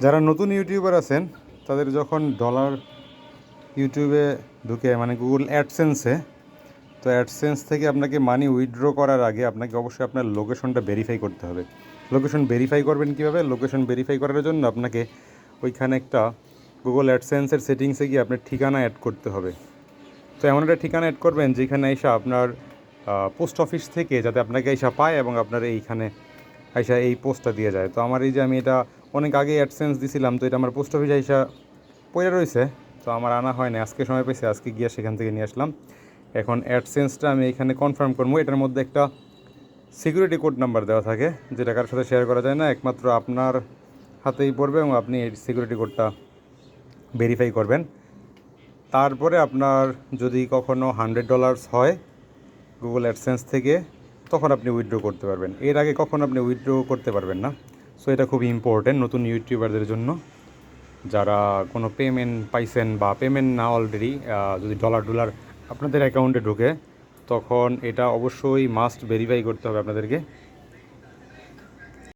যারা নতুন ইউটিউবার আছেন তাদের যখন ডলার ইউটিউবে ঢুকে মানে গুগল অ্যাডসেন্সে, তো অ্যাডসেন্স থেকে আপনাকে মানি উইথড্র করার আগে আপনাকে অবশ্যই আপনার লোকেশনটা ভেরিফাই করতে হবে। লোকেশন ভেরিফাই করবেন কীভাবে? লোকেশন ভেরিফাই করার জন্য আপনাকে ওইখানে একটা গুগল অ্যাডসেন্সের সেটিংসে গিয়ে আপনার ঠিকানা অ্যাড করতে হবে। তো এমন একটা ঠিকানা অ্যাড করবেন যেখানে এসে আপনার পোস্ট অফিস থেকে যাতে আপনাকে এসা পায় এবং আপনার এইখানে আইসা এই পোস্টটা দিয়ে যায়। তো আমার এই যে আমি এটা অনেক আগে অ্যাডসেন্স দিছিলাম, তো এটা আমার পোস্ট অফিসে আইসা পড়ে রয়েছে, তো আমার আনা হয় না। আজকে সময় পেয়েছি, আজকে গিয়ে সেখান থেকে নিয়ে আসলাম। এখন অ্যাডসেন্সটা আমি এখানে কনফার্ম করবো। এটার মধ্যে একটা সিকিউরিটি কোড নাম্বার দেওয়া থাকে, যেটা কারোর সাথে শেয়ার করা যায় না, একমাত্র আপনার হাতেই পড়বে এবং আপনি এই সিকিউরিটি কোডটা ভেরিফাই করবেন। তারপরে আপনার যদি কখনও $100 হয় গুগল অ্যাডসেন্স থেকে, তখন আপনি উইথড্র করতে পারবেন। এর আগে কখন আপনি উইথড্র করতে পারবেন না। সো এটা খুব ইম্পর্টেন্ট নতুন ইউটিউবারদের জন্য, যারা কোনো পেমেন্ট পাইছেন বা পেমেন্ট না অলরেডি, যদি ডলার আপনাদের অ্যাকাউন্টে ঢোকে তখন এটা অবশ্যই মাস্ট ভেরিফাই করতে হবে আপনাদেরকে